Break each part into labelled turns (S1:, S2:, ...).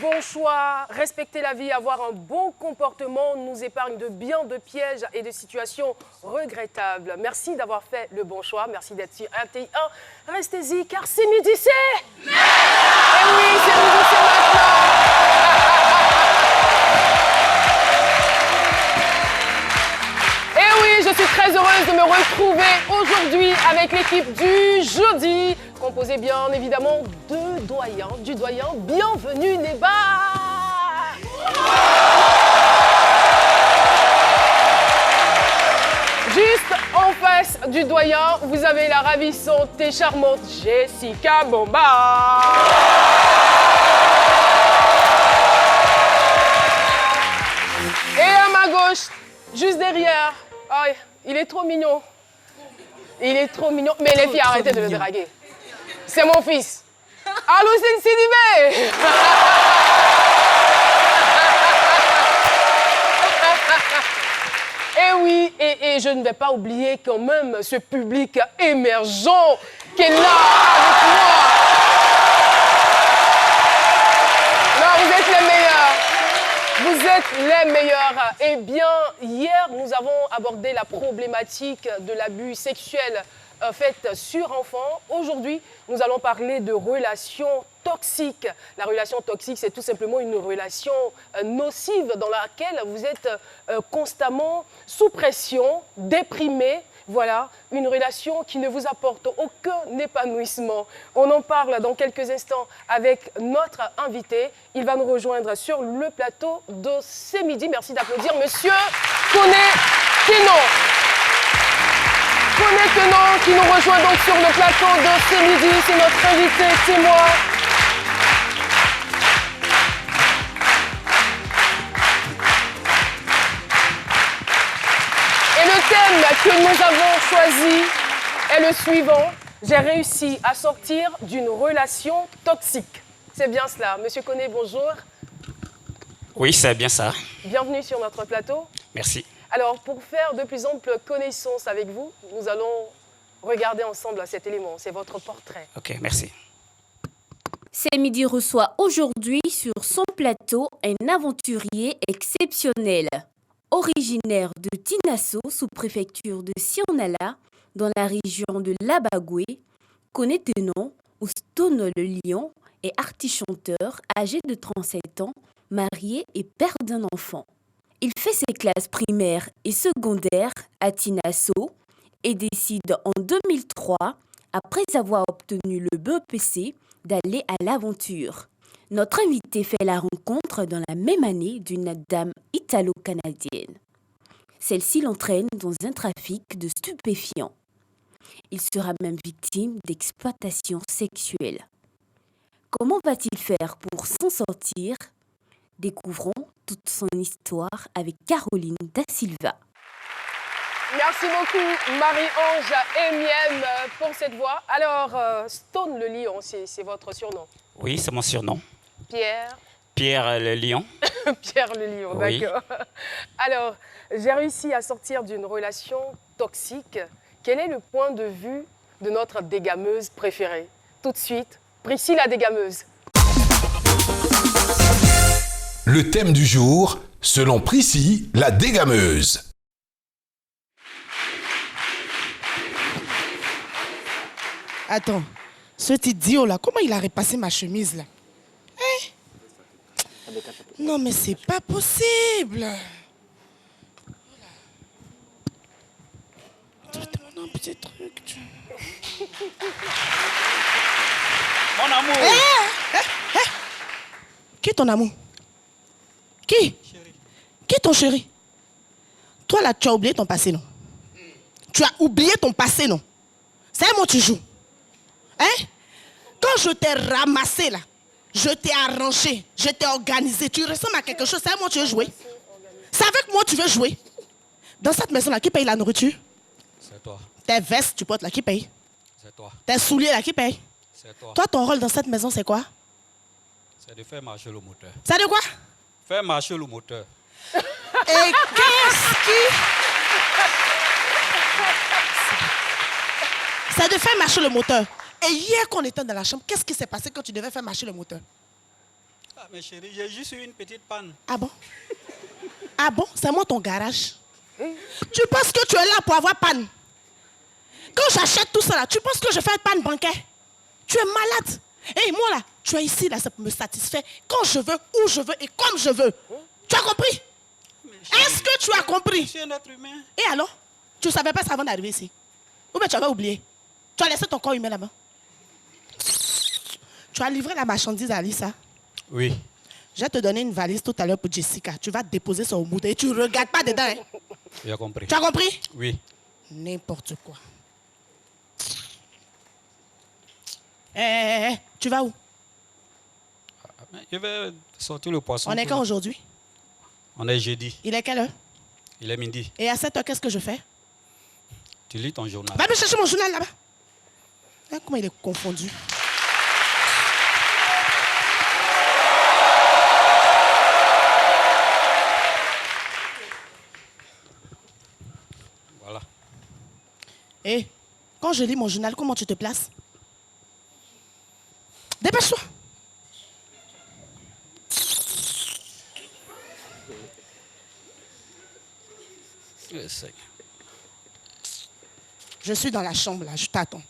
S1: bon choix, respecter la vie, avoir un bon comportement nous épargne de bien de pièges et de situations regrettables. Merci d'avoir fait le bon choix. Merci d'être sur RTI1. Restez-y car c'est midi, c'est... Et oui, c'est midi, c'est maintenant. Et oui, je suis très heureuse de me retrouver aujourd'hui avec l'équipe du jeudi, composée bien évidemment de doyens, du doyen. Bienvenue les bas. Juste en face du doyen, vous avez la ravissante et charmante Jessica Bomba. Et à ma gauche, juste derrière, oh, il est trop mignon. Il est trop mignon. Mais les filles, arrêtez de le draguer. C'est mon fils. Aloucine Sidibé. Et oui, et je ne vais pas oublier quand même ce public émergent qui est là avec moi. Non, vous êtes les meilleurs. Vous êtes les meilleurs. Eh bien, hier, nous avons abordé la problématique de l'abus sexuel fait sur enfants. Aujourd'hui, nous allons parler de relations toxiques. La relation toxique, c'est tout simplement une relation nocive dans laquelle vous êtes constamment sous pression, déprimé. Voilà, une relation qui ne vous apporte aucun épanouissement. On en parle dans quelques instants avec notre invité. Il va nous rejoindre sur le plateau de ce midi. Merci d'applaudir Monsieur Koné Tenon. Koné Tenon qui nous rejoint donc sur le plateau de ce midi. C'est notre invité, c'est moi. Et le thème que nous avons choisi est le suivant. J'ai réussi à sortir d'une relation toxique. C'est bien cela. Monsieur Koné, bonjour.
S2: Oui, c'est bien ça.
S1: Bienvenue sur notre plateau.
S2: Merci.
S1: Alors, pour faire de plus amples connaissances avec vous, nous allons regarder ensemble cet élément. C'est votre portrait.
S2: Ok, merci.
S3: C'est midi reçoit aujourd'hui sur son plateau un aventurier exceptionnel. Originaire de Tinasso, sous-préfecture de Sionala, dans la région de Labagoué, Koné Tenon, ou Stone le Lion, est artiste-chanteur âgé de 37 ans, marié et père d'un enfant. Il fait ses classes primaires et secondaires à Tinasso et décide en 2003, après avoir obtenu le BEPC, d'aller à l'aventure. Notre invité fait la rencontre dans la même année d'une dame italo-canadienne. Celle-ci l'entraîne dans un trafic de stupéfiants. Il sera même victime d'exploitation sexuelle. Comment va-t-il faire pour s'en sortir? Découvrons toute son histoire avec Caroline Da Silva.
S1: Merci beaucoup Marie-Ange Émième pour cette voix. Alors, Stone le Lion, c'est votre surnom?
S2: Oui, c'est mon surnom.
S1: Pierre?
S2: Pierre le Lion.
S1: Pierre le Lion,
S2: Oui.
S1: d'accord. Alors, j'ai réussi à sortir d'une relation toxique. Quel est le point de vue de notre dégameuse préférée? Tout de suite, Priscille la dégameuse.
S4: Le thème du jour, selon Priscille, la dégameuse.
S5: Attends, ce petit Dio là, comment il a repassé ma chemise là? Hein? Non mais c'est pas possible. Tu vas te demander un petit truc.
S2: Mon amour.
S5: Qui est ton amour? Qui? Qui est ton chéri? Toi là, tu as oublié ton passé, non? Tu as oublié ton passé, non? C'est un mot tu joues. Hein? Quand je t'ai ramassé là, je t'ai arrangé, je t'ai organisé, tu ressembles à quelque chose, c'est un mot tu veux jouer? C'est avec moi tu veux jouer? Dans cette maison là, qui paye la nourriture?
S6: C'est toi.
S5: Tes vestes tu portes là, qui paye?
S6: C'est toi.
S5: Tes souliers là, qui paye?
S6: C'est toi.
S5: Toi, ton rôle dans cette maison, c'est quoi?
S6: C'est de faire marcher le moteur.
S5: C'est de quoi?
S6: Faire marcher le moteur.
S5: Et qu'est-ce qui... C'est de faire marcher le moteur. Et hier, quand on était dans la chambre, qu'est-ce qui s'est passé quand tu devais faire marcher le moteur?
S6: Ah, mais chérie, j'ai juste eu une petite panne.
S5: Ah bon? Ah bon? C'est moi ton garage? Tu penses que tu es là pour avoir panne? Quand j'achète tout ça là, tu penses que je fais panne bancaire? Tu es malade. Et moi là, tu es ici là, ça me satisfait quand je veux, où je veux et comme je veux. Tu as compris? Est-ce que tu as compris?
S6: Je suis un être humain.
S5: Et alors? Tu ne savais pas ça avant d'arriver ici? Ou bien tu avais oublié? Tu as laissé ton corps humain là-bas? Tu as livré la marchandise à Alissa?
S6: Oui.
S5: Je vais te donner une valise tout à l'heure pour Jessica. Tu vas te déposer sur le bout et tu ne regardes pas dedans. Hein?
S6: J'ai compris.
S5: Tu as compris?
S6: Oui.
S5: N'importe quoi. Tu vas où?
S6: Je vais sortir le poisson.
S5: On est quand aujourd'hui?
S6: On est jeudi.
S5: Il est quelle heure?
S6: Il est midi.
S5: Et à 7 heures, qu'est-ce que je fais?
S6: Tu lis ton journal.
S5: Va me chercher mon journal là-bas. Hein, comment il est confondu.
S6: Voilà.
S5: Et quand je lis mon journal, comment tu te places? Dépêche-toi. Je suis dans la chambre là, je t'attends.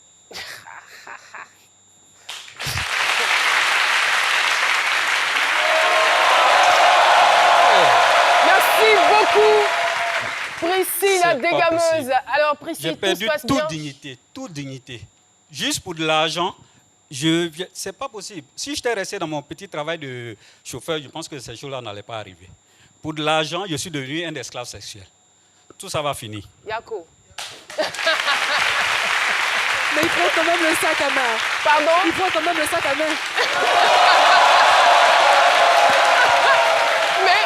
S1: Merci beaucoup, Priscille, la
S6: C'est pas
S1: dégameuse.
S6: possible.
S1: Alors,
S6: J'ai
S1: Priscille, tout se
S6: perdu
S1: passe
S6: toute
S1: bien?
S6: dignité, toute dignité. Juste pour de l'argent, c'est pas possible. Si j'étais resté dans mon petit travail de chauffeur, je pense que ces choses-là n'allaient pas arriver. Pour de l'argent, je suis devenu un esclave sexuel. Tout ça va finir.
S1: Yako.
S7: Mais il prend quand même le sac à main.
S1: Pardon?
S7: Il prend quand même le sac à main.
S1: Mais,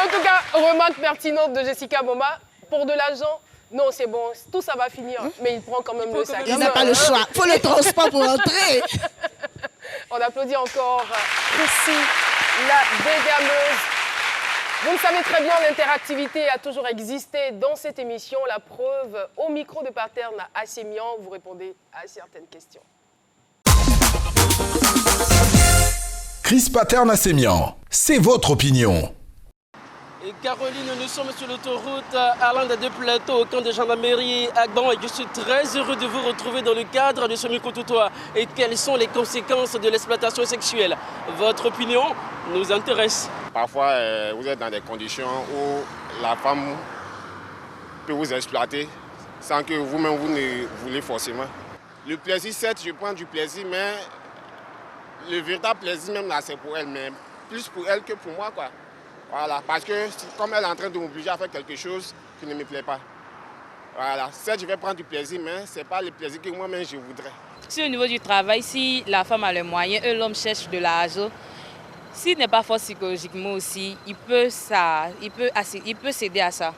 S1: en tout cas, remarque pertinente de Jessica Moma. Pour de l'argent, non, c'est bon, tout ça va finir. Mais il prend quand même le sac.
S5: Il n'a pas le choix. Il faut le transport pour entrer.
S1: On applaudit encore Priscille, la dégameuse. Vous le savez très bien, l'interactivité a toujours existé dans cette émission. La preuve, au micro de Paterne à Sémian, vous répondez à certaines questions.
S4: Chris Paterne à Sémian, c'est votre opinion.
S8: Et Caroline, nous sommes sur l'autoroute allant des deux plateaux au camp de gendarmerie Agban et je suis très heureux de vous retrouver dans le cadre de ce micro-tutoir. Et quelles sont les conséquences de l'exploitation sexuelle? Votre opinion nous intéresse.
S9: Parfois, vous êtes dans des conditions où la femme peut vous exploiter sans que vous-même vous ne voulez forcément. Le plaisir, certes, je prends du plaisir, mais le véritable plaisir même là, c'est pour elle, mais plus pour elle que pour moi, quoi. Voilà, parce que comme elle est en train de m'obliger à faire quelque chose qui ne me plaît pas. Voilà, certes, je vais prendre du plaisir, mais ce n'est pas le plaisir que moi-même je voudrais.
S10: Si au niveau du travail, si la femme a les moyens et l'homme cherche de l'argent, s'il n'est pas fort psychologiquement aussi, il peut céder à ça.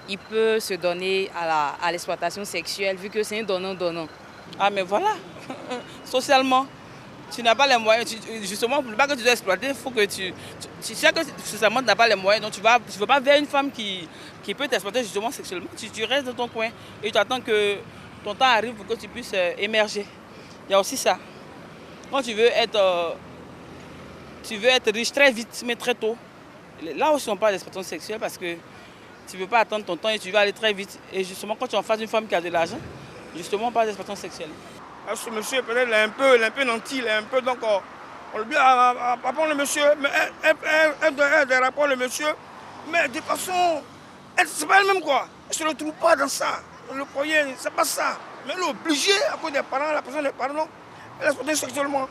S10: Il peut se donner à l'exploitation sexuelle vu que c'est un donnant-donnant.
S7: Ah mais voilà, socialement, tu n'as pas les moyens. Justement, pour ne pas que tu dois exploiter, il faut que tu sais que socialement tu n'as pas les moyens. Donc tu ne vas pas vers une femme qui peut t'exploiter justement sexuellement. Tu restes dans ton coin et tu attends que ton temps arrive pour que tu puisses émerger. Il y a aussi ça. Quand tu veux être riche très vite, mais très tôt, là aussi on parle d'exploitation sexuelle parce que tu ne veux pas attendre ton temps et tu veux aller très vite. Et justement, quand tu es en face d'une femme qui a de l'argent, justement on parle d'exploitation sexuelle.
S11: Ce monsieur, peut-être, il est un peu nanti, il est un peu, donc on lui dit à prendre le monsieur, mais elle doit rapporter le monsieur, mais de façon, c'est pas elle-même quoi. Elle ne se retrouve pas dans ça. Le foyer, c'est pas ça. Mais elle est obligée, à cause des parents, la personne des parents, elle est exploitée sexuellement.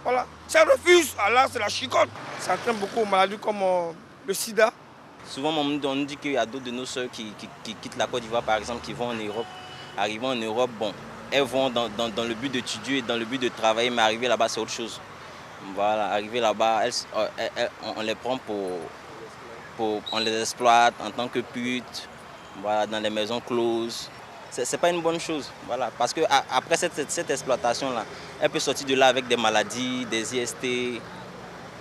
S11: Voilà. Si elle refuse, alors c'est la chicotte. Ça entraîne beaucoup aux maladies comme le sida.
S12: Souvent, on nous dit qu'il y a d'autres de nos soeurs qui quittent la Côte d'Ivoire, par exemple, qui vont en Europe. Arrivant en Europe, bon, elles vont dans le but d'étudier, dans le but de travailler, mais arriver là-bas, c'est autre chose. Voilà, arriver là-bas, on les prend on les exploite en tant que putes, voilà, dans les maisons closes. C'est pas une bonne chose, voilà, parce qu'après cette exploitation-là, elle peut sortir de là avec des maladies, des IST.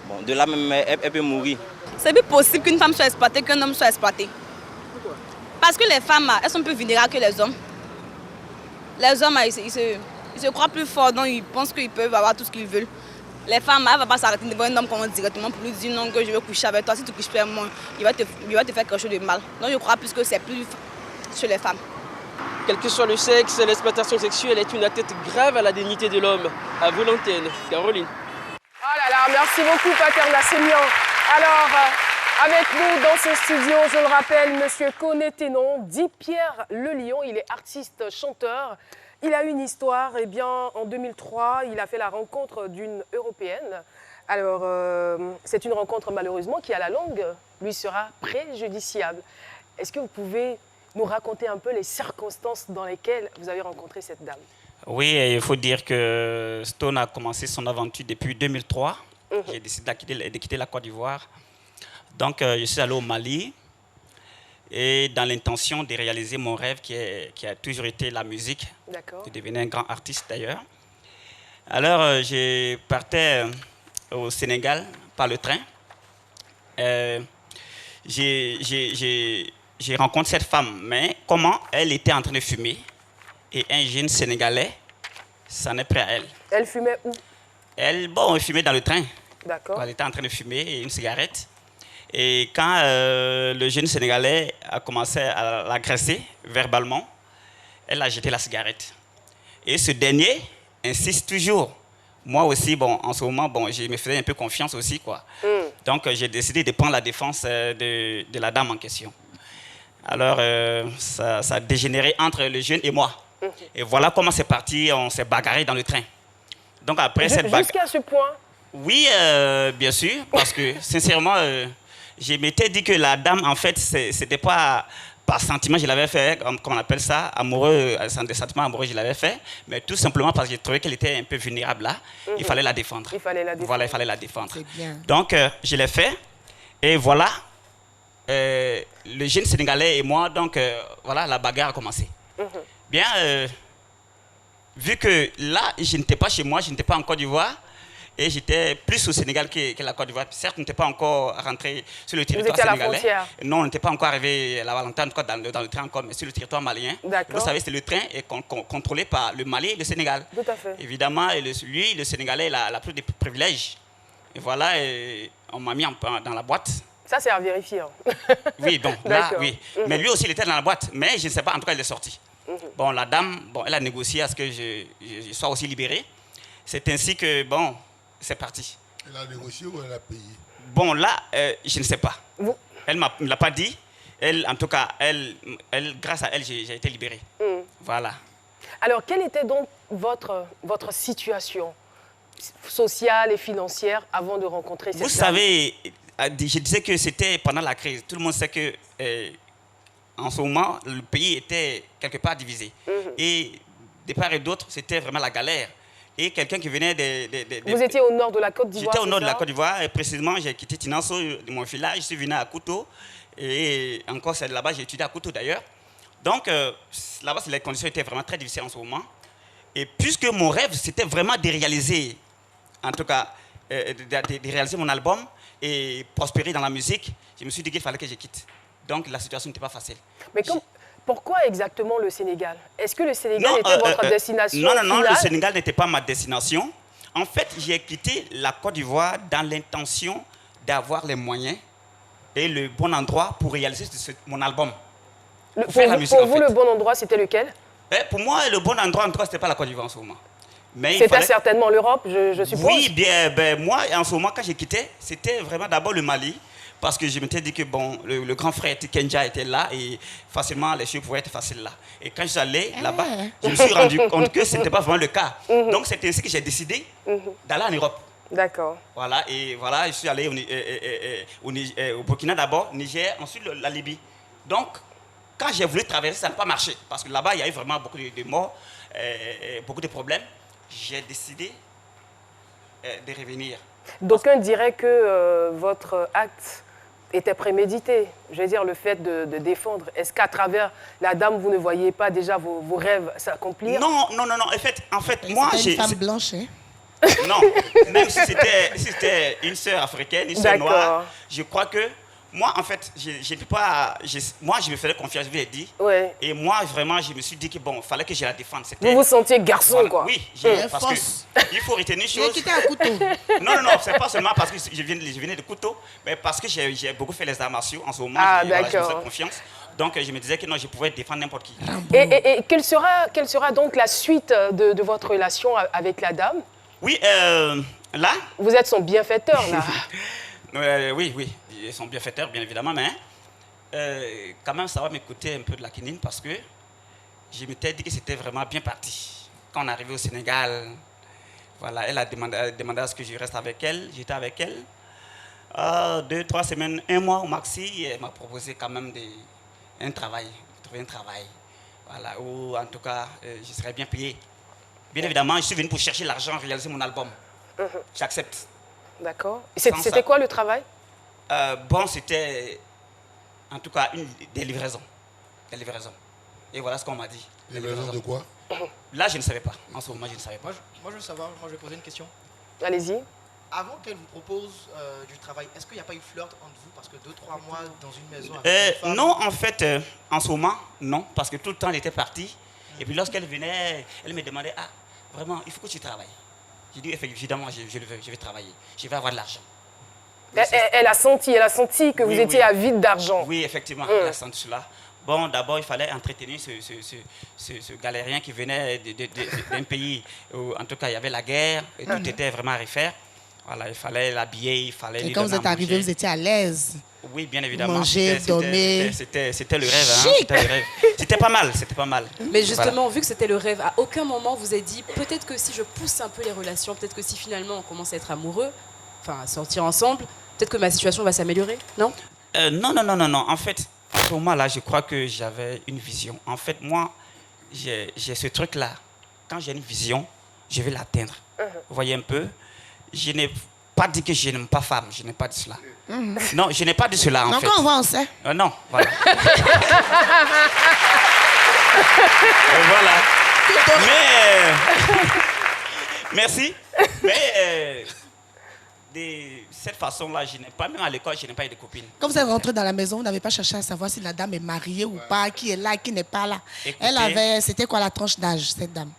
S12: Bon, de là même, elle peut mourir.
S10: C'est plus possible qu'une femme soit exploitée qu'un homme soit exploité.
S11: Pourquoi?
S10: Parce que les femmes, elles sont plus vulnérables que les hommes. Les hommes, ils se croient plus forts, donc ils pensent qu'ils peuvent avoir tout ce qu'ils veulent.
S13: Les femmes, elles ne vont pas s'arrêter devant un homme comme directement pour lui dire non, que je veux coucher avec toi. Si tu couches pas moi, il va te faire quelque chose de mal. Donc je crois plus que c'est plus sur les femmes.
S8: Quel que soit le sexe, l'exploitation sexuelle est une atteinte grave à la dignité de l'homme. À vous l'antenne, Caroline.
S1: Oh là là, merci beaucoup Paterna Sémian. Alors, avec nous dans ce studio, je le rappelle, Monsieur Koné Ténon, dit Pierre Le Lion, il est artiste, chanteur. Il a une histoire, eh bien, en 2003, il a fait la rencontre d'une Européenne. Alors, c'est une rencontre malheureusement qui, à la longue, lui sera préjudiciable. Est-ce que vous pouvez nous raconter un peu les circonstances dans lesquelles vous avez rencontré cette dame?
S2: Oui, il faut dire que Stone a commencé son aventure depuis 2003. J'ai décidé de quitter la Côte d'Ivoire. Donc, je suis allé au Mali et dans l'intention de réaliser mon rêve qui a toujours été la musique, de devenir un grand artiste d'ailleurs. Alors, je partais au Sénégal par le train. J'ai rencontré cette femme, mais comment elle était en train de fumer et un jeune Sénégalais s'en est pris à elle.
S1: Elle fumait où?
S2: Elle fumait dans le train.
S1: D'accord.
S2: Elle était en train de fumer une cigarette. Et quand le jeune Sénégalais a commencé à l'agresser verbalement, elle a jeté la cigarette. Et ce dernier insiste toujours. Moi aussi, en ce moment, je me faisais un peu confiance aussi, quoi. Donc, j'ai décidé de prendre la défense de la dame en question. Alors, ça a dégénéré entre le jeune et moi. Et voilà comment c'est parti, on s'est bagarré dans le train. Donc, après cette bagarre...
S1: Jusqu'à ce point?
S2: Oui, bien sûr, parce que, sincèrement... je m'étais dit que la dame, en fait, c'était pas par sentiment, je l'avais fait, comme on appelle ça, amoureux, des sentiments amoureux, je l'avais fait, mais tout simplement parce que je trouvais qu'elle était un peu vulnérable là. Il fallait la défendre. Voilà, il fallait la défendre.
S5: Bien.
S2: Donc, je l'ai fait, et voilà, le jeune Sénégalais et moi, donc, voilà, la bagarre a commencé. Bien, vu que là, je n'étais pas chez moi, je n'étais pas en Côte d'Ivoire, et j'étais plus au Sénégal que la Côte d'Ivoire. Certes, on n'était pas encore rentré sur le territoire sénégalais.
S1: Vous étiez à la frontière?
S2: Non, on n'était pas encore arrivé à la Valentin, dans le train encore, mais sur le territoire malien. Vous savez, c'est le train est contrôlé par le Mali et le Sénégal.
S1: Tout à fait.
S2: Évidemment, et lui, le Sénégalais, il a plus de privilèges. Et voilà, on m'a mis dans la boîte.
S1: Ça, c'est à vérifier.
S2: Oui, bon, là, oui. Mais lui aussi, il était dans la boîte. Mais je ne sais pas, en tout cas, il est sorti. Bon, la dame, elle a négocié à ce que je sois aussi libéré. C'est ainsi que, c'est parti.
S14: Elle a négocié ou elle a payé?
S2: Bon, là, je ne sais pas. Elle ne me l'a pas dit. Elle, en tout cas, grâce à elle, j'ai été libéré. Voilà.
S1: Alors, quelle était donc votre situation sociale et financière avant de rencontrer cette dame?
S2: Vous savez, je disais que c'était pendant la crise. Tout le monde sait que, en ce moment, le pays était quelque part divisé. Et de part et d'autre, c'était vraiment la galère. Et quelqu'un qui venait
S1: Vous étiez au nord de la Côte d'Ivoire?
S2: J'étais au nord de la Côte d'Ivoire et précisément j'ai quitté Tinasso, de mon village, je suis venu à Kouto et encore c'est là-bas j'ai étudié à Kouto d'ailleurs. Donc là-bas les conditions étaient vraiment très difficiles en ce moment. Et puisque mon rêve c'était vraiment de réaliser, en tout cas de réaliser mon album et prospérer dans la musique, je me suis dit qu'il fallait que je quitte. Donc la situation n'était pas facile.
S1: Mais pourquoi exactement le Sénégal? Est-ce que le Sénégal était votre destination
S2: Non, le Sénégal n'était pas ma destination. En fait, j'ai quitté la Côte d'Ivoire dans l'intention d'avoir les moyens et le bon endroit pour réaliser mon album.
S1: Pour vous, le bon endroit, c'était lequel?
S2: Pour moi, le bon endroit, en tout cas, ce n'était pas la Côte d'Ivoire en ce moment.
S1: C'était certainement l'Europe, je suppose?
S2: Oui, moi, en ce moment, quand j'ai quitté, c'était vraiment d'abord le Mali. Parce que je m'étais dit que le grand frère Kenja était là et facilement les choses pouvaient être faciles là. Et quand je suis allé là-bas, je me suis rendu compte que ce n'était pas vraiment le cas. Donc c'est ainsi que j'ai décidé d'aller en Europe.
S1: D'accord.
S2: Voilà, et voilà, je suis allé au Burkina d'abord, Niger, ensuite la Libye. Donc, quand j'ai voulu traverser, ça n'a pas marché. Parce que là-bas, il y a eu vraiment beaucoup de morts, beaucoup de problèmes. J'ai décidé de revenir.
S1: D'aucuns diraient que votre acte était prémédité. Je veux dire, le fait de défendre. Est-ce qu'à travers la dame, vous ne voyez pas déjà vos rêves s'accomplir?
S2: Non. En fait, moi, j'ai...
S5: une femme blanche, hein?
S2: Non, même si c'était une sœur africaine, une sœur noire, je crois que Moi, en fait, moi, je me faisais confiance, je vous l'ai dit.
S1: Ouais.
S2: Et moi, vraiment, je me suis dit que bon, il fallait que je la défende. C'était-
S1: Vous vous sentiez garçon,
S2: Voilà,
S1: quoi.
S2: Oui, parce qu'il faut retenir une
S5: Il a
S2: chose.
S5: quitté un couteau.
S2: Non, c'est pas seulement parce que je venais de couteau, mais parce que j'ai beaucoup fait les arts martiaux en ce moment.
S1: Ah,
S2: je me
S1: d'accord.
S2: fais confiance. Donc, je me disais que non, je pouvais défendre n'importe qui.
S1: Et quelle sera donc la suite de votre relation avec la dame?
S2: Oui, là.
S1: Vous êtes son bienfaiteur, là.
S2: Oui, ils sont bienfaiteurs, bien évidemment, mais quand même, ça va me coûter un peu de la quinine parce que je m'étais dit que c'était vraiment bien parti. Quand on est arrivé au Sénégal, voilà, elle a demandé à ce que je reste avec elle. J'étais avec elle 2-3 semaines, 1 mois au maxi. Et elle m'a proposé quand même un travail, trouver un travail. Voilà, où en tout cas, je serais bien payé. Bien évidemment, je suis venu pour chercher l'argent, réaliser mon album. J'accepte.
S1: D'accord. C'était quoi le travail?
S2: Bon, c'était en tout cas des livraisons. Et voilà ce qu'on m'a dit.
S14: Des livraisons de quoi?
S2: Là, je ne savais pas. En ce moment, je ne savais pas.
S15: Moi, je veux savoir, moi, je vais poser une question.
S1: Allez-y.
S15: Avant qu'elle vous propose du travail, est-ce qu'il n'y a pas eu flirt entre vous? Parce que 2-3 mois dans une maison avec une femme...
S2: Non, en fait, en ce moment, non. Parce que tout le temps, elle était partie. Et puis lorsqu'elle venait, elle me demandait, ah, vraiment, il faut que tu travailles. J'ai dit, évidemment, je le veux, je vais travailler. Je vais avoir de l'argent.
S1: Elle a senti que vous étiez avide d'argent.
S2: Oui, effectivement, elle a senti cela. Bon, d'abord, il fallait entretenir ce galérien qui venait d'un pays où, en tout cas, il y avait la guerre et tout était vraiment à refaire. Voilà, il fallait l'habiller, il fallait lui
S5: Et quand vous
S2: donner
S5: êtes
S2: à
S5: arrivé,
S2: manger.
S5: vous étiez à l'aise.
S2: Oui, bien évidemment.
S5: Manger, dormir.
S2: C'était le rêve. Hein,
S5: Chic.
S2: c'était le rêve. C'était pas mal, c'était pas mal.
S16: Mais justement, vu que c'était le rêve, à aucun moment vous avez dit peut-être que si je pousse un peu les relations, peut-être que si finalement on commence à être amoureux, enfin à sortir ensemble, peut-être que ma situation va s'améliorer, non?
S2: Non. En fait, à ce moment-là, je crois que j'avais une vision. En fait, moi, j'ai ce truc-là. Quand j'ai une vision, je vais l'atteindre. Vous voyez un peu? Je n'ai pas dit que je n'aime pas femme. Je n'ai pas dit cela. Non, je n'ai pas dit cela, en fait.
S5: Encore on va, on sait.
S2: Non, voilà. Voilà. Mais... merci. Mais... de cette façon-là, je n'ai pas, même à l'école, je n'ai pas eu de copine.
S5: Quand vous êtes rentré dans la maison, vous n'avez pas cherché à savoir si la dame est mariée ou pas, qui est là, qui n'est pas là.
S2: Écoutez,
S5: c'était quoi la tranche d'âge, cette dame?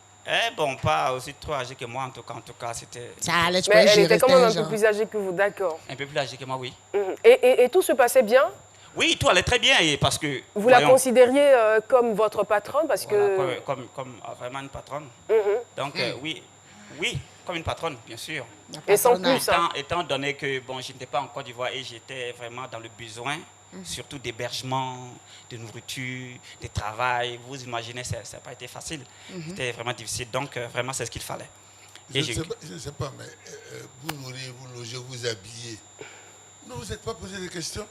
S2: Bon, pas aussi trop âgée que moi, en tout cas, c'était...
S5: Ça allait, tu
S1: Mais
S5: pouvais
S1: elle était
S5: gérer,
S1: quand même un
S5: c'était
S1: peu plus âgée que vous, d'accord.
S2: Un peu plus âgée que moi, oui.
S1: Et tout se passait bien?
S2: Oui, tout allait très bien, et parce que...
S1: Vous la considériez comme votre patronne parce
S2: voilà,
S1: que...
S2: comme vraiment une patronne. Donc, oui, comme une patronne, bien sûr.
S1: Et sans plus, hein.
S2: Étant donné que bon, je n'étais pas en Côte d'Ivoire et j'étais vraiment dans le besoin, surtout d'hébergement, de nourriture, de travail. Vous imaginez, ça n'a pas été facile. C'était vraiment difficile. Donc, vraiment, c'est ce qu'il fallait.
S14: Je ne sais pas, mais vous nourrir, vous loger, vous habiller. Non, vous n'êtes pas posé des questions?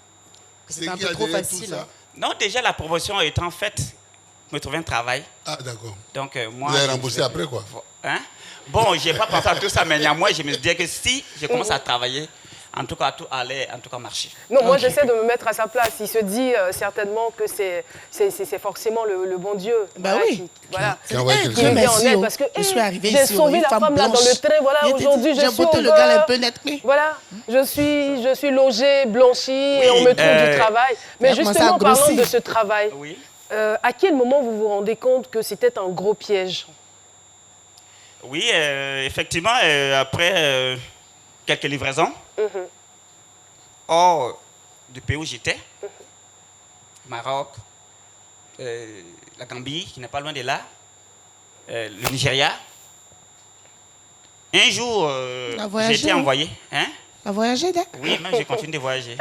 S16: C'est un peu trop facile.
S2: Non, déjà, la promotion étant faite, me trouver un travail.
S14: Ah, d'accord.
S2: Donc, moi...
S14: Vous avez remboursé après, quoi?
S2: Hein? Bon, je n'ai pas pensé à tout ça, mais néanmoins, je me disais que si je commence à travailler, en tout cas, tout allait marcher.
S1: Non, moi, j'essaie de me mettre à sa place. Il se dit certainement que c'est forcément le bon Dieu.
S5: Bah
S1: voilà,
S5: oui.
S1: qui me vient en aide parce que
S5: je suis arrivée
S1: j'ai
S5: ici,
S1: sauvé
S5: une
S1: la
S5: femme
S1: femme là dans le train. Voilà, aujourd'hui, je suis
S5: j'ai botté le gars un peu net.
S1: Voilà, je suis logée, blanchie et on me trouve du travail. Mais justement, parlons de ce travail. À quel moment vous vous rendez compte que c'était un gros piège?
S2: Oui, effectivement, après quelques livraisons, hors du pays où j'étais, Maroc, la Gambie, qui n'est pas loin de là, le Nigeria, un jour, j'ai été envoyé. Hein?
S5: À voyager, d'accord?
S2: Oui, même je continue de voyager.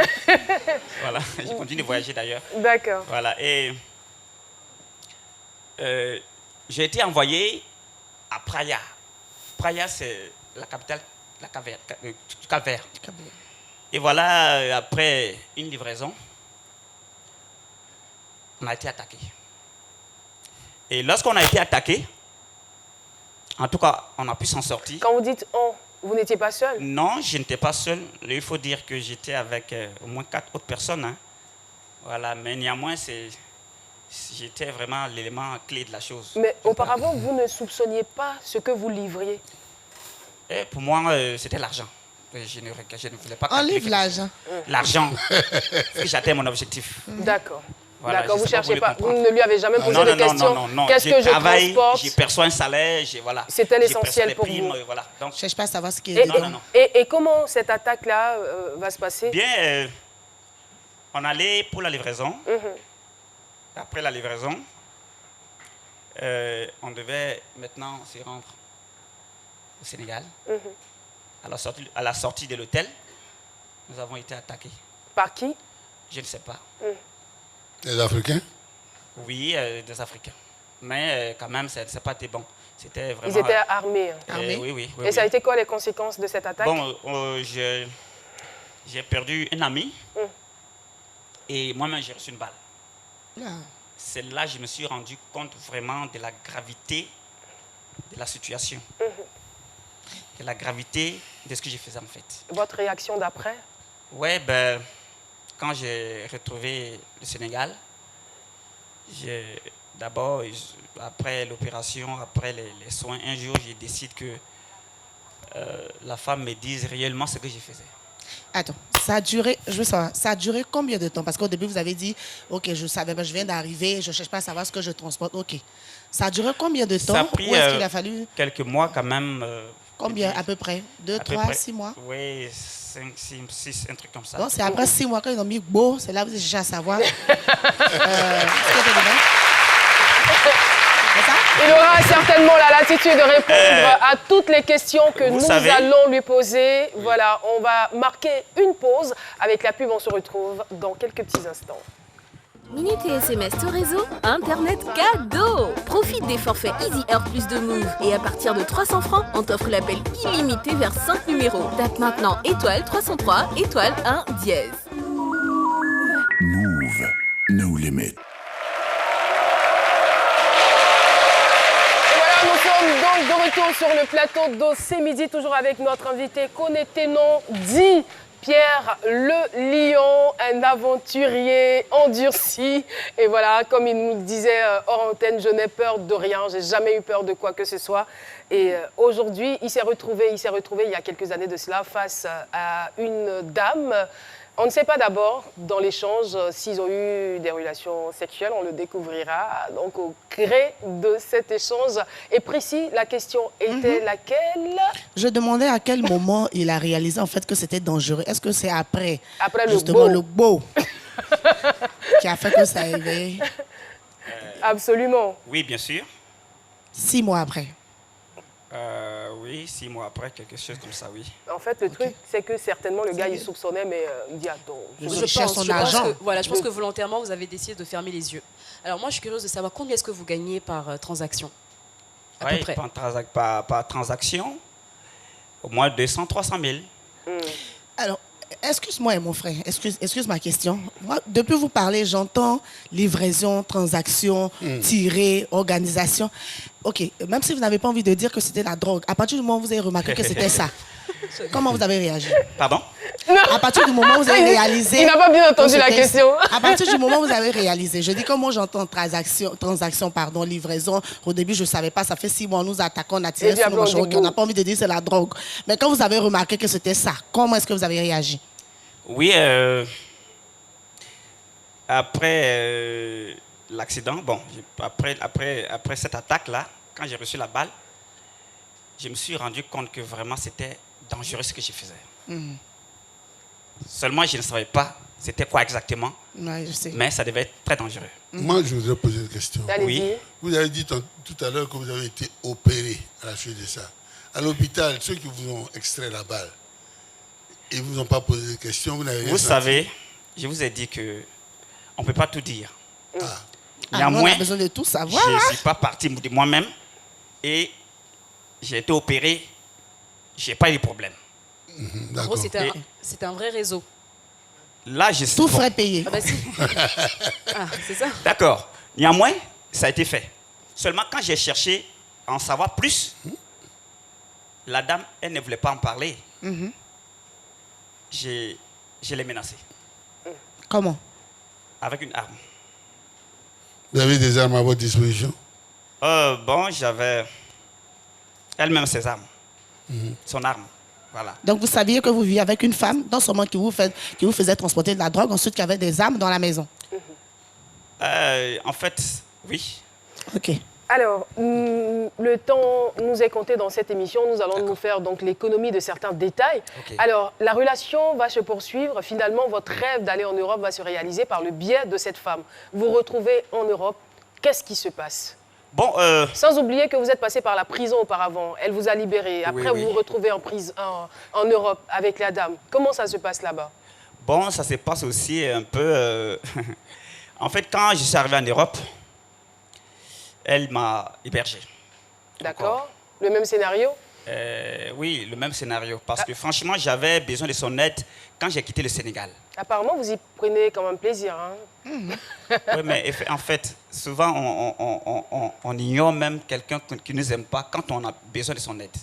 S2: Voilà, je continue de voyager d'ailleurs.
S1: D'accord.
S2: Voilà, et j'ai été envoyé à Praia. Praia, c'est la capitale du Cap-Vert. Et voilà, après une livraison, on a été attaqué. Et lorsqu'on a été attaqué, en tout cas, on a pu s'en sortir.
S1: Quand vous dites on, vous n'étiez pas seul?
S2: Non, je n'étais pas seul. Il faut dire que j'étais avec au moins 4 autres personnes. Hein. Voilà, mais néanmoins, j'étais vraiment l'élément clé de la chose.
S1: Mais auparavant, vous ne soupçonniez pas ce que vous livriez?
S2: Et pour moi, c'était l'argent. Je ne voulais pas.
S5: Enlève l'argent.
S2: L'argent. Parce que j'atteins mon objectif.
S1: D'accord.
S2: Voilà,
S1: D'accord, vous ne cherchez pas. Vous
S2: comprendre.
S1: ne lui avez jamais posé de questions.
S2: Non.
S1: Qu'est-ce que je transporte?
S2: Je perçois un salaire, voilà.
S1: C'était l'essentiel pour vous.
S2: Voilà. Donc,
S5: je ne cherche pas à savoir ce qui est dedans.
S1: Et comment cette attaque-là va se passer?
S2: Bien, on allait pour la livraison. Après la livraison, on devait maintenant se rendre au Sénégal. À la sortie de l'hôtel, nous avons été attaqués.
S1: Par qui?
S2: Je ne sais pas.
S14: Des Africains?
S2: Oui, des Africains. Mais quand même, ce n'est pas été bon. C'était vraiment...
S1: Ils étaient armés.
S2: Oui.
S1: Et ça a été quoi les conséquences de cette attaque?
S2: Bon, j'ai perdu un ami. Et moi-même, j'ai reçu une balle. C'est là que je me suis rendu compte vraiment de la gravité de la situation. De la gravité de ce que je faisais en fait.
S1: Votre réaction d'après?
S2: Oui, quand j'ai retrouvé le Sénégal, d'abord, après l'opération, après les soins, un jour, je décide que la femme me dise réellement ce que je faisais.
S5: Attends, ça a duré, je veux savoir, ça a duré combien de temps? Parce qu'au début, vous avez dit, ok, je savais, je viens d'arriver, je ne cherche pas à savoir ce que je transporte, ok. Ça a duré combien de temps?
S2: Ça a pris
S5: Ou est-ce qu'il a fallu...
S2: quelques mois quand même.
S5: Combien à peu près? 2, 3, 6 mois?
S2: Oui, 5, 6, un truc comme ça.
S5: Donc c'est après 6 mois quand ils ont mis beau, c'est là que vous cherchez à savoir.
S1: Il aura certainement la latitude de répondre à toutes les questions que nous allons lui poser. Voilà, on va marquer une pause. Avec la pub, on se retrouve dans quelques petits instants.
S3: Minutes et SMS au réseau, Internet cadeau. Profite des forfaits Easy Air plus de Move. Et à partir de 300 francs, on t'offre l'appel illimité vers 5 numéros. Tape maintenant étoile 303, étoile 1, dièse.
S4: Move, no limit.
S1: Nous sommes donc de retour sur le plateau d'Ossé Midi, toujours avec notre invité Konetenon dit Pierre le Lion, un aventurier endurci. Et voilà, comme il nous disait hors antenne, je n'ai peur de rien, j'ai jamais eu peur de quoi que ce soit. Et aujourd'hui, il s'est retrouvé il y a quelques années de cela face à une dame. On ne sait pas d'abord, dans l'échange, s'ils ont eu des relations sexuelles, on le découvrira donc au gré de cet échange. Et précis, la question était laquelle?
S5: Je demandais à quel moment il a réalisé en fait que c'était dangereux. Est-ce que c'est après
S1: justement
S5: le beau qui a fait que ça arrivait?
S1: Absolument.
S2: Oui, bien sûr.
S5: 6 mois après.
S2: Oui, 6 mois après, quelque chose comme ça, oui.
S1: En fait, le truc, c'est que certainement le gars, il soupçonnait, mais il dit attends.
S16: Je pense que volontairement, vous avez décidé de fermer les yeux. Alors moi, je suis curieuse de savoir combien est-ce que vous gagnez par transaction à peu près.
S2: Par transaction, au moins 200, 300 000.
S5: Alors, excuse-moi, mon frère, excuse ma question. Moi, depuis vous parler, j'entends livraison, transaction, tirer, organisation. Ok, même si vous n'avez pas envie de dire que c'était la drogue, à partir du moment où vous avez remarqué que c'était ça, comment vous avez réagi?
S2: Pardon?
S5: À partir du moment où vous avez réalisé...
S1: Il n'a pas bien entendu la question.
S5: À partir du moment où vous avez réalisé, je dis comment j'entends transaction, livraison. Au début, je ne savais pas, ça fait 6 mois, on nous attaquons, on a tiré sur nos gens, on n'a pas envie de dire c'est la drogue. Mais quand vous avez remarqué que c'était ça, comment est-ce que vous avez réagi?
S2: Oui, après l'accident, bon, après cette attaque-là, quand j'ai reçu la balle, je me suis rendu compte que vraiment c'était dangereux ce que je faisais. Seulement, je ne savais pas c'était quoi exactement,
S5: ouais, je sais.
S2: Mais ça devait être très dangereux.
S14: Moi, je voudrais poser une question.
S2: Oui.
S14: Vous avez dit tout à l'heure que vous avez été opéré à la suite de ça. À l'hôpital, ceux qui vous ont extrait la balle, ils ne vous ont pas posé de questions,
S2: vous savez, je vous ai dit qu'on ne peut pas tout dire.
S5: On a besoin de tout savoir.
S2: Je ne suis pas parti de moi-même et j'ai été opéré, je n'ai pas eu de problème.
S16: En gros, c'était un vrai réseau.
S2: Là, je suis
S5: tout frais payé.
S16: Ah bah si. C'est ça.
S2: D'accord. Néanmoins, ça a été fait. Seulement quand j'ai cherché à en savoir plus, la dame, elle ne voulait pas en parler. Je l'ai menacée.
S5: Comment?
S2: Avec une arme.
S14: Vous avez des armes à votre disposition?
S2: Bon, j'avais elle-même ses armes. Son arme. Voilà.
S5: Donc vous saviez que vous viviez avec une femme, non seulement qui vous faisait transporter de la drogue, ensuite qui avait des armes dans la maison.
S2: En fait, oui.
S5: Ok.
S1: Alors, le temps nous est compté dans cette émission. Nous allons nous faire donc l'économie de certains détails.
S2: Okay.
S1: Alors, la relation va se poursuivre. Finalement, votre rêve d'aller en Europe va se réaliser par le biais de cette femme. Vous vous retrouvez en Europe. Qu'est-ce qui se passe?
S2: Bon,
S1: sans oublier que vous êtes passé par la prison auparavant. Elle vous a libéré. Après, vous vous retrouvez en prison, en Europe avec la dame. Comment ça se passe là-bas?
S2: Bon, ça se passe aussi un peu... En fait, quand je suis arrivé en Europe, elle m'a hébergé.
S1: D'accord. Le même scénario?
S2: Oui, le même scénario. Parce que franchement, j'avais besoin de son aide quand j'ai quitté le Sénégal.
S1: Apparemment, vous y prenez quand même plaisir. Hein?
S2: Oui, mais en fait, souvent, on ignore même quelqu'un qui ne nous aime pas quand on a besoin de son aide.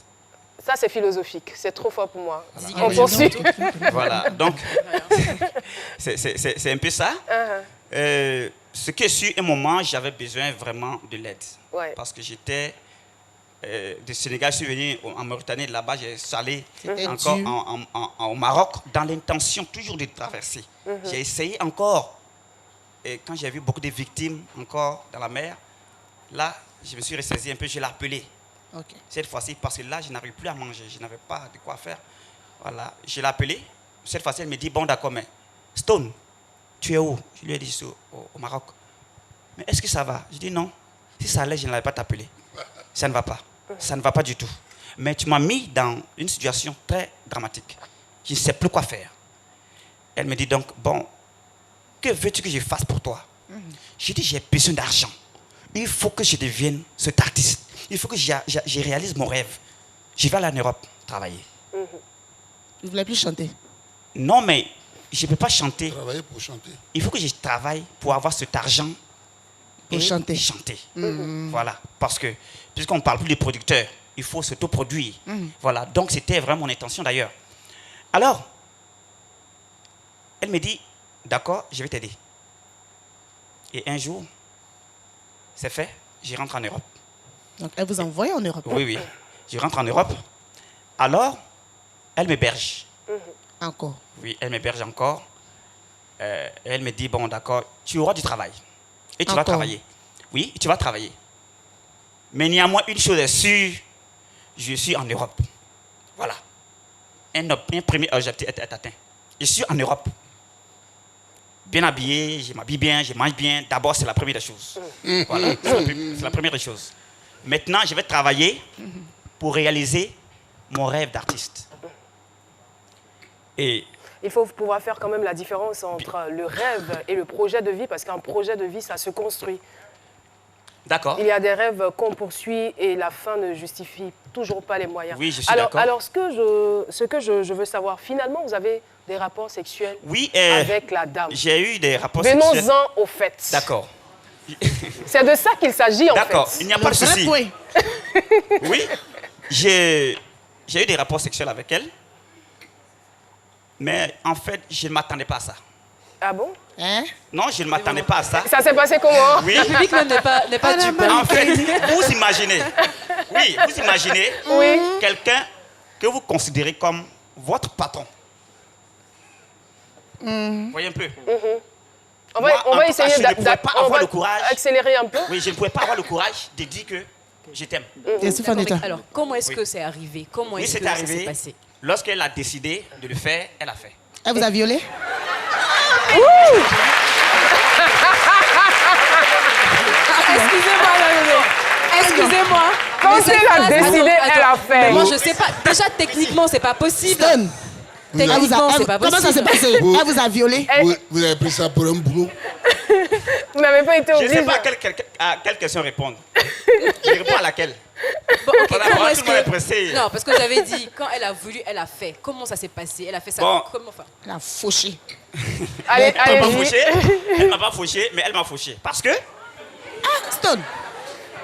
S1: Ça, c'est philosophique. C'est trop fort pour moi.
S2: Voilà.
S1: On poursuit.
S2: Voilà, donc, c'est un peu ça. Ce que sur un moment, j'avais besoin vraiment de l'aide.
S1: Ouais.
S2: Parce que j'étais du Sénégal, je suis venu en Mauritanie, là-bas, j'ai allé encore au Maroc dans l'intention toujours de traverser. J'ai essayé encore, et quand j'ai vu beaucoup de victimes encore dans la mer, là, je me suis ressaisi un peu, je l'ai appelé.
S5: Okay.
S2: Cette fois-ci, parce que là, je n'arrive plus à manger, je n'avais pas de quoi faire. Voilà, je l'ai appelé. Cette fois-ci, elle me dit, bon d'accord, mais Stone, tu es où? Je lui ai dit, au Maroc. Mais est-ce que ça va? Je dis non. Si ça allait, je n'allais pas t'appeler. Ça ne va pas. Ça ne va pas du tout. Mais tu m'as mis dans une situation très dramatique. Je ne sais plus quoi faire. Elle me dit donc, bon, que veux-tu que je fasse pour toi? Je dis, j'ai besoin d'argent. Il faut que je devienne cet artiste. Il faut que je réalise mon rêve. Je vais aller en Europe travailler.
S5: Vous ne voulez plus chanter?
S2: Non, mais je ne peux pas chanter.
S14: Travailler pour chanter.
S2: Il faut que je travaille pour avoir cet argent
S5: pour chanter.
S2: Voilà. Parce que, puisqu'on ne parle plus des producteurs, il faut s'autoproduire. Voilà. Donc, c'était vraiment mon intention d'ailleurs. Alors, elle me dit, d'accord, je vais t'aider. Et un jour, c'est fait, je rentre en Europe.
S5: Donc, elle vous envoie en Europe?
S2: Oui, oui. Je rentre en Europe. Alors, elle m'héberge.
S5: Encore?
S2: Oui, elle m'héberge encore. Elle me dit, bon, d'accord, tu auras du travail. Et tu vas travailler. Oui, tu vas travailler. Mais néanmoins, une chose est sûre, je suis en Europe. Voilà. Un premier objectif est atteint. Je suis en Europe. Bien habillé, je m'habille bien, je mange bien. D'abord, c'est la première des choses. Voilà, c'est la première des choses. Maintenant, je vais travailler pour réaliser mon rêve d'artiste. Et
S1: il faut pouvoir faire quand même la différence entre le rêve et le projet de vie, parce qu'un projet de vie, ça se construit.
S2: D'accord.
S1: Il y a des rêves qu'on poursuit et la fin ne justifie toujours pas les moyens.
S2: Oui, je suis d'accord.
S1: Alors, ce que je veux savoir, finalement, vous avez des rapports sexuels avec la dame.
S2: J'ai eu des rapports sexuels.
S1: Venons-en au fait.
S2: D'accord.
S1: C'est de ça qu'il s'agit, en fait.
S2: D'accord, il n'y a pas de souci. Oui, j'ai eu des rapports sexuels avec elle. Mais en fait, je ne m'attendais pas à ça.
S1: Ah bon?
S5: Hein?
S2: Non, je ne m'attendais pas à ça.
S1: Ça s'est passé comment?
S2: Oui.
S16: Le public n'est pas dupe.
S2: En fait, vous imaginez, quelqu'un que vous considérez comme votre patron. Vous voyez un peu?
S1: On va essayer
S2: d'accélérer
S1: un peu.
S2: Oui, je ne pouvais pas avoir le courage de dire que je t'aime.
S16: Alors, comment est-ce que c'est arrivé? Comment est-ce que ça s'est passé?
S2: Lorsqu'elle a décidé de le faire, elle a fait.
S5: Elle vous a violé?
S16: Excusez-moi, excusez-moi.
S1: Quand elle a décidé, elle a fait.
S16: Moi, je sais pas. Déjà, techniquement, c'est pas possible. Techniquement, c'est pas possible.
S5: Comment ça s'est passé? Elle vous a violé?
S14: Vous avez pris ça pour un boulot?
S1: Vous n'avez pas été obligé.
S2: Je ne sais pas à quelle question répondre. Je réponds à laquelle?
S16: Bon, comment est-ce que... Non, parce que j'avais dit, quand elle a voulu, elle a fait. Comment ça s'est passé? Elle a fait ça comment?
S5: Elle a fauché.
S1: Elle
S2: m'a pas fauché, mais elle m'a fauché. Parce que...
S5: Ah, Stone.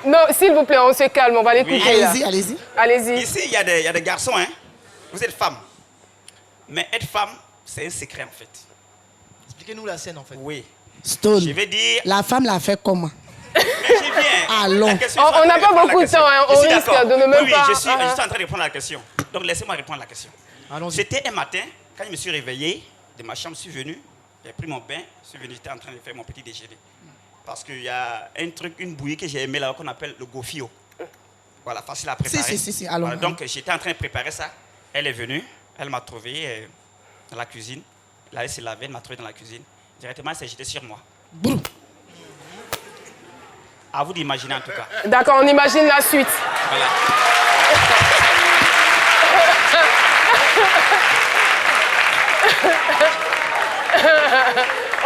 S1: Non, s'il vous plaît, on se calme, on va l'écouter.
S5: Oui. Allez-y.
S1: Allez-y.
S2: Ici, il y a des garçons, hein. Vous êtes femmes. Mais être femme, c'est un secret, en fait.
S15: Expliquez-nous la scène, en fait.
S2: Oui.
S5: Stone.
S2: Je vais dire...
S5: La femme l'a fait comment?
S2: Mais je viens.
S5: Allons.
S1: On n'a pas beaucoup de temps, hein. On risque de ne même pas...
S2: Oui, je suis en train de répondre à la question. Donc, laissez-moi répondre à la question. C'était un matin, quand je me suis réveillé de ma chambre, je suis venu, j'ai pris mon bain, je suis venu, j'étais en train de faire mon petit déjeuner. Parce qu'il y a un truc, une bouillie que j'ai aimé là qu'on appelle le gofio. Voilà, facile à préparer.
S5: Si, alors.
S2: Voilà, donc j'étais en train de préparer ça. Elle est venue, elle m'a trouvé dans la cuisine. Elle allait se laver, elle m'a trouvé dans la cuisine. Directement, elle s'est jetée sur moi. À vous d'imaginer en tout cas.
S1: D'accord, on imagine la suite.
S2: Voilà.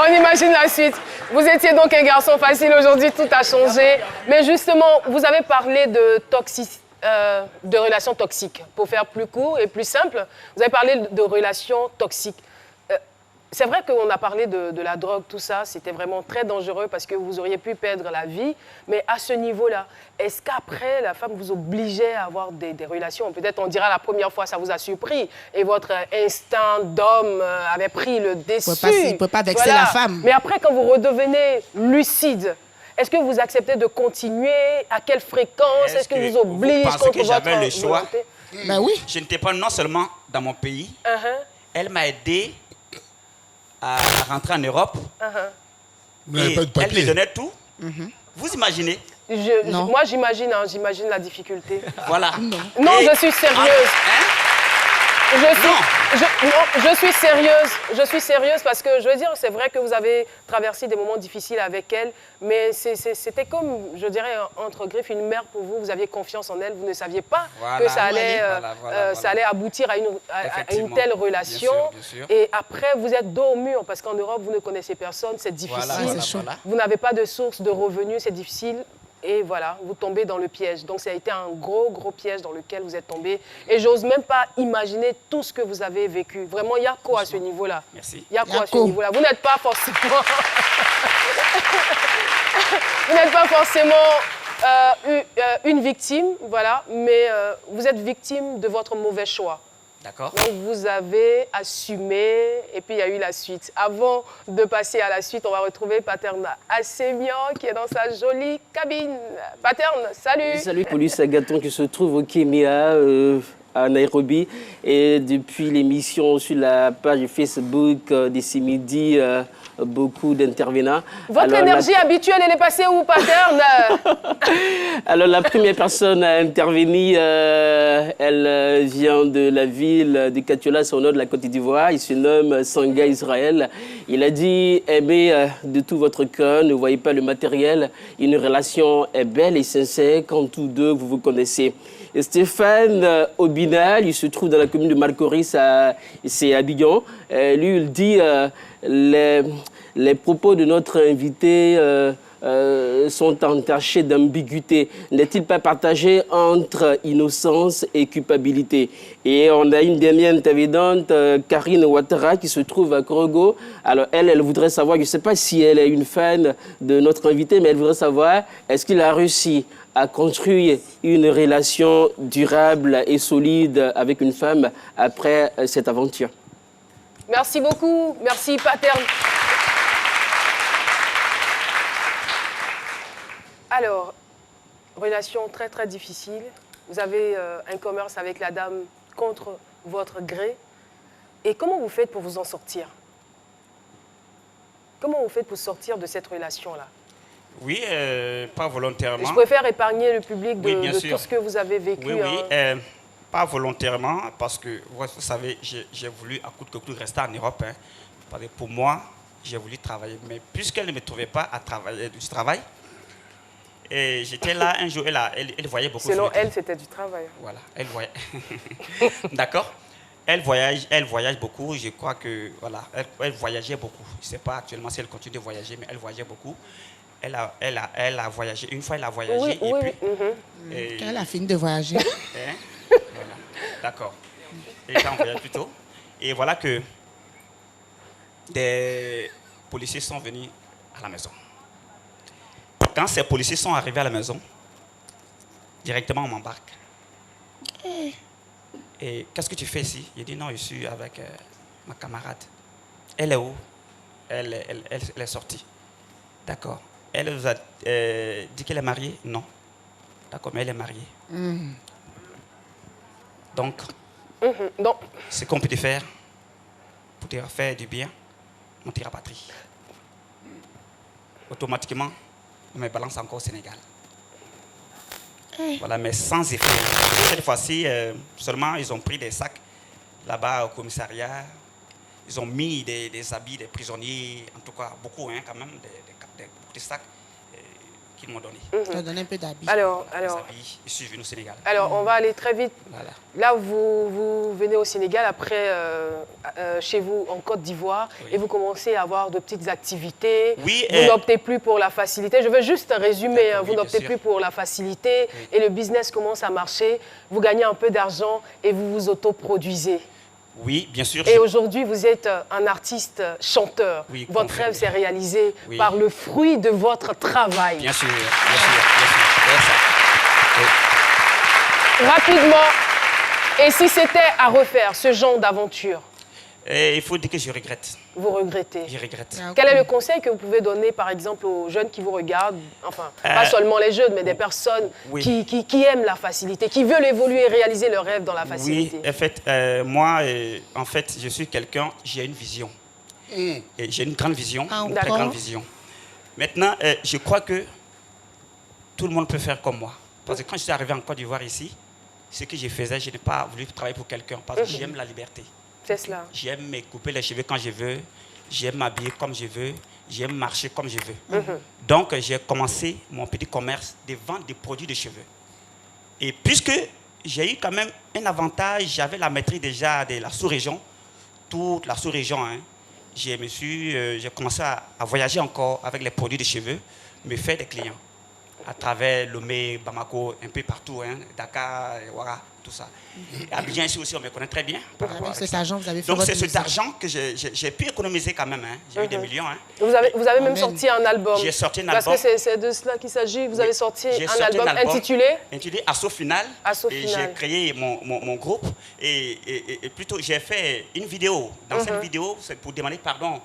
S1: On imagine la suite. Vous étiez donc un garçon facile, aujourd'hui tout a changé. Mais justement, vous avez parlé de relations toxiques. Pour faire plus court et plus simple, vous avez parlé de relations toxiques. C'est vrai qu'on a parlé de la drogue, tout ça, c'était vraiment très dangereux parce que vous auriez pu perdre la vie. Mais à ce niveau-là, est-ce qu'après, la femme vous obligeait à avoir des relations? Peut-être on dira la première fois, ça vous a surpris et votre instinct d'homme avait pris le dessus.
S5: Il ne peut pas vexer la femme.
S1: Mais après, quand vous redevenez lucide, est-ce que vous acceptez de continuer? À quelle fréquence? Est-ce que vous oblige contre votre volonté?
S5: Ben oui.
S2: Je n'étais pas non seulement dans mon pays, elle m'a aidé à rentrer en Europe.
S14: Vous n'avez pas de
S2: elle
S14: papier.
S2: me donnait tout. Vous imaginez?
S1: Moi, j'imagine la difficulté.
S2: Voilà.
S1: Non, je suis sérieuse. Je suis sérieuse. Je suis sérieuse parce que, je veux dire, c'est vrai que vous avez traversé des moments difficiles avec elle, mais c'était comme, je dirais, entre griffes, une mère pour vous. Vous aviez confiance en elle. Vous ne saviez pas que ça allait aboutir à une telle relation.
S2: Bien sûr.
S1: Et après, vous êtes dos au mur parce qu'en Europe, vous ne connaissez personne. C'est difficile. Vous n'avez pas de source de revenus. C'est difficile. Et voilà, vous tombez dans le piège. Donc, ça a été un gros piège dans lequel vous êtes tombé. Et j'ose même pas imaginer tout ce que vous avez vécu. Vraiment, il y a quoi à ce niveau-là?
S2: Merci.
S1: Il y a quoi à ce niveau-là? Vous n'êtes pas forcément... vous n'êtes pas forcément une victime, voilà, mais vous êtes victime de votre mauvais choix.
S2: D'accord.
S1: Donc, vous avez assumé et puis il y a eu la suite. Avant de passer à la suite, on va retrouver Paterne Assémian qui est dans sa jolie cabine. Paterne, salut.
S8: Salut, Police Agathon qui se trouve au Kenya, à Nairobi. Et depuis l'émission sur la page Facebook d'ici midi, beaucoup d'intervenants.
S1: Votre énergie habituelle, elle est passée où, Paterne?
S8: Alors, la première personne à intervenir, elle vient de la ville de Katiola, au nord de la Côte d'Ivoire. Il se nomme Sanga Israël. Il a dit, aimez de tout votre cœur, ne voyez pas le matériel. Une relation est belle et sincère quand tous deux vous vous connaissez. Et Stéphane Obinal, il se trouve dans la commune de Malcoris, c'est Abidjan. Lui, il dit les propos de notre invité sont entachés d'ambiguïté. N'est-il pas partagé entre innocence et culpabilité? Et on a une dernière intervenante, Karine Ouattara, qui se trouve à Krogo. Alors elle voudrait savoir, je ne sais pas si elle est une fan de notre invité, mais elle voudrait savoir, est-ce qu'il a réussi à construire une relation durable et solide avec une femme après cette aventure?
S1: Merci beaucoup. Merci, Paterne. Alors, relation très difficile. Vous avez un commerce avec la dame contre votre gré. Et comment vous faites pour vous en sortir? Comment vous faites pour sortir de cette relation-là?
S2: Oui, pas volontairement.
S1: Je préfère épargner le public de
S2: sûr.
S1: tout ce que vous avez vécu.
S2: Oui, pas volontairement, parce que, vous savez, j'ai voulu, à coup de coucou, rester en Europe. Parce que pour moi, j'ai voulu travailler. Mais puisqu'elle ne me trouvait pas à travailler du travail, et j'étais là un jour, elle voyait beaucoup.
S1: Selon elle, c'était du travail.
S2: Voilà, elle voyait. D'accord. Elle voyage beaucoup. Je crois que, voilà, elle voyageait beaucoup. Je ne sais pas actuellement si elle continue de voyager, mais elle voyageait beaucoup. Elle a voyagé. Une fois, elle a voyagé.
S5: Elle a fini de voyager.
S2: Voilà. D'accord. Elle était en voyage plutôt. Et voilà que des policiers sont venus à la maison. Quand ces policiers sont arrivés à la maison, directement on m'embarque. Et qu'est-ce que tu fais ici? J'ai dit non, je suis avec ma camarade. Elle est où? Elle est sortie. D'accord. Elle vous a dit qu'elle est mariée? Non. D'accord, mais elle est mariée. Donc,
S1: Donc,
S2: ce qu'on peut te faire pour te faire du bien, on te rapatrie. Automatiquement, on me balance encore au Sénégal. Voilà, mais sans effet. Cette fois-ci, seulement, ils ont pris des sacs là-bas au commissariat. Ils ont mis des habits des prisonniers, en tout cas beaucoup, hein, quand même, des sacs qu'ils m'ont donné.
S5: Tu as donné un peu d'habits.
S1: Alors,
S2: je suis venu au Sénégal.
S1: Alors, on va aller très vite.
S2: Voilà.
S1: Là, vous venez au Sénégal, après, chez vous, en Côte d'Ivoire, et vous commencez à avoir de petites activités.
S2: Oui,
S1: vous n'optez plus pour la facilité. Je veux juste résumer. Vous n'optez plus pour la facilité, et le business commence à marcher. Vous gagnez un peu d'argent, et vous vous autoproduisez.
S2: Oui, bien sûr.
S1: Et aujourd'hui, vous êtes un artiste chanteur.
S2: Oui,
S1: votre rêve s'est réalisé par le fruit de votre travail.
S2: Bien sûr, bien sûr, bien sûr.
S1: Oui. Rapidement, et si c'était à refaire ce genre d'aventure?
S2: Il faut dire que je regrette.
S1: Vous regrettez?
S2: Je regrette.
S1: Quel est le conseil que vous pouvez donner, par exemple, aux jeunes qui vous regardent? Enfin, pas seulement les jeunes, mais des personnes qui aiment la facilité, qui veulent évoluer et réaliser leurs rêves dans la facilité.
S2: Oui, en fait, moi, en fait, je suis quelqu'un, j'ai une vision. Et j'ai une grande vision, une très grande vision. Maintenant, je crois que tout le monde peut faire comme moi. Parce que quand je suis arrivé en Côte d'Ivoire ici, ce que je faisais, je n'ai pas voulu travailler pour quelqu'un parce que j'aime la liberté.
S1: C'est cela.
S2: J'aime me couper les cheveux quand je veux, j'aime m'habiller comme je veux, j'aime marcher comme je veux. Donc, j'ai commencé mon petit commerce de vendre des produits de cheveux. Et puisque j'ai eu quand même un avantage, j'avais la maîtrise déjà de la sous-région, toute la sous-région, hein, j'ai commencé à voyager encore avec les produits de cheveux, me faire des clients à travers Lomé, Bamako, un peu partout, hein, Dakar, Ouara, tout ça. Et Abidjan ici aussi, on me connaît très bien.
S5: Avec cet argent, vous avez fait
S2: Donc c'est
S5: votre
S2: cet argent que j'ai pu économiser quand même. Hein. J'ai eu des millions. Hein.
S1: Vous avez même sorti un album.
S2: J'ai sorti un album.
S1: Parce que c'est de cela qu'il s'agit. Vous avez sorti un album intitulé
S2: Assaut Final.
S1: Assaut
S2: Et
S1: Final.
S2: j'ai créé mon groupe. Et plutôt, j'ai fait une vidéo. Dans cette vidéo, c'est pour demander pardon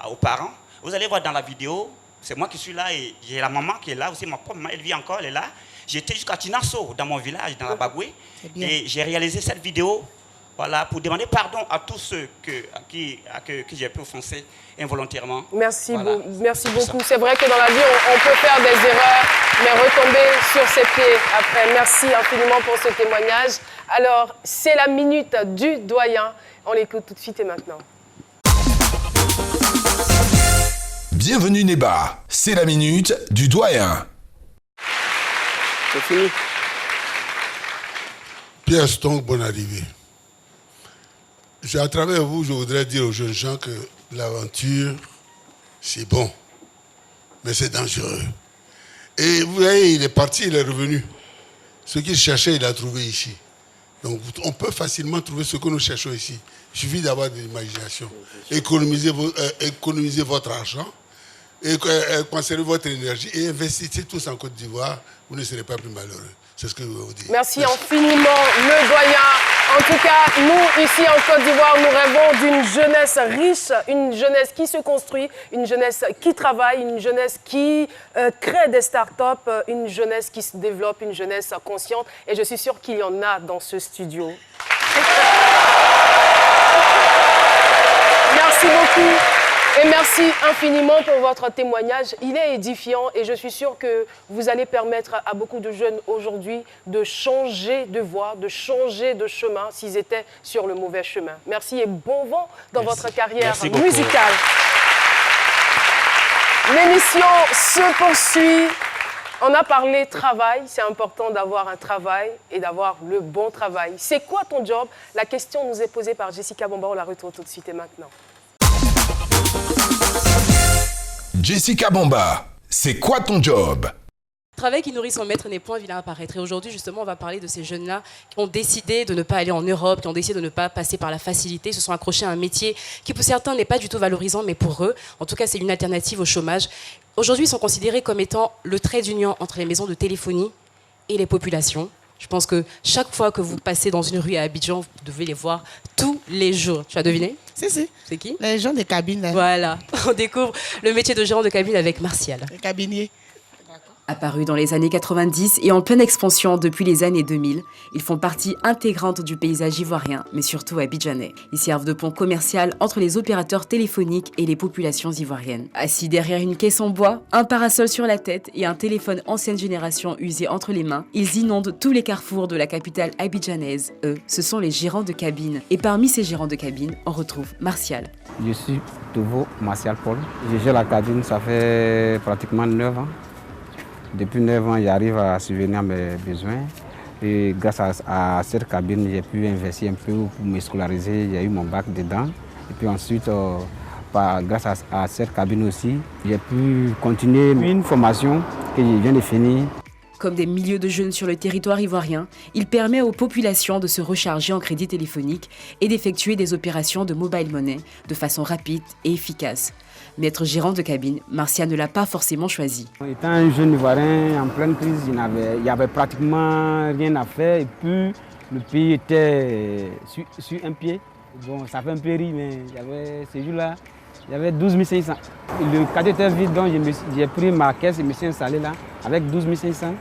S2: aux parents. Vous allez voir dans la vidéo, c'est moi qui suis là et j'ai la maman qui est là aussi. Ma propre maman, elle vit encore, elle est là. J'étais jusqu'à Tinasso, dans mon village, dans la Bagoué. Et j'ai réalisé cette vidéo pour demander pardon à tous ceux que j'ai pu offenser involontairement.
S1: Merci, merci beaucoup. C'est vrai que dans la vie, on peut faire des erreurs, mais retomber sur ses pieds après. Merci infiniment pour ce témoignage. Alors, c'est la minute du doyen. On l'écoute tout de suite et maintenant.
S4: Bienvenue Néba, c'est la minute du doyen.
S14: C'est fini. Pierre Stonk, bonne arrivée. À travers vous, je voudrais dire aux jeunes gens que l'aventure, c'est bon, mais c'est dangereux. Et vous voyez, il est parti, il est revenu. Ce qu'il cherchait, il a trouvé ici. Donc on peut facilement trouver ce que nous cherchons ici. Il suffit d'avoir de l'imagination. Économisez votre argent, et conservez votre énergie et investissez tous en Côte d'Ivoire, vous ne serez pas plus malheureux. C'est ce que je veux vous dire.
S1: Merci infiniment, le doyen. En tout cas, nous, ici en Côte d'Ivoire, nous rêvons d'une jeunesse riche, une jeunesse qui se construit, une jeunesse qui travaille, une jeunesse qui crée des start-up, une jeunesse qui se développe, une jeunesse consciente. Et je suis sûre qu'il y en a dans ce studio. Merci beaucoup. Et merci infiniment pour votre témoignage. Il est édifiant et je suis sûre que vous allez permettre à beaucoup de jeunes aujourd'hui de changer de voie, de changer de chemin s'ils étaient sur le mauvais chemin. Merci et bon vent dans votre carrière musicale. L'émission se poursuit. On a parlé travail, c'est important d'avoir un travail et d'avoir le bon travail. C'est quoi ton job? La question nous est posée par Jessica Bomba, on la retrouve tout de suite et maintenant.
S4: Jessica Bomba, c'est quoi ton job?
S16: Travail qui nourrit son maître n'est point vilain à paraître. Et aujourd'hui, justement, on va parler de ces jeunes-là qui ont décidé de ne pas aller en Europe, qui ont décidé de ne pas passer par la facilité, se sont accrochés à un métier qui, pour certains, n'est pas du tout valorisant, mais pour eux, en tout cas, c'est une alternative au chômage. Aujourd'hui, ils sont considérés comme étant le trait d'union entre les maisons de téléphonie et les populations. Je pense que chaque fois que vous passez dans une rue à Abidjan, vous devez les voir tous les jours. Tu as deviné?
S5: Si.
S16: C'est qui?
S5: Les gens des cabines. Là.
S16: Voilà. On découvre le métier de gérant de cabine avec Martial.
S5: Le cabinier.
S17: Apparus dans les années 90 et en pleine expansion depuis les années 2000, ils font partie intégrante du paysage ivoirien, mais surtout abidjanais. Ils servent de pont commercial entre les opérateurs téléphoniques et les populations ivoiriennes. Assis derrière une caisse en bois, un parasol sur la tête et un téléphone ancienne génération usé entre les mains, ils inondent tous les carrefours de la capitale abidjanaise. Eux, ce sont les gérants de cabine. Et parmi ces gérants de cabine, on retrouve Martial.
S18: Je suis Tovo Martial Paul. Je gère la cabine, ça fait pratiquement 9 ans. Depuis 9 ans, j'arrive à subvenir à mes besoins. Et grâce à cette cabine, j'ai pu investir un peu pour me scolariser. J'ai eu mon bac dedans. Et puis ensuite, grâce à cette cabine aussi, j'ai pu continuer une formation que je viens de finir.
S17: Comme des milliers de jeunes sur le territoire ivoirien, il permet aux populations de se recharger en crédit téléphonique et d'effectuer des opérations de mobile money de façon rapide et efficace. Mais être gérant de cabine, Martial ne l'a pas forcément choisi.
S18: Étant un jeune Ivoirien en pleine crise, il n'y avait pratiquement rien à faire. Et puis, le pays était sur un pied. Bon, ça fait un peu rire, mais ce jour-là, il y avait 12 500. Le cadeau était vide, donc j'ai pris ma caisse et me suis installé là avec 12 500.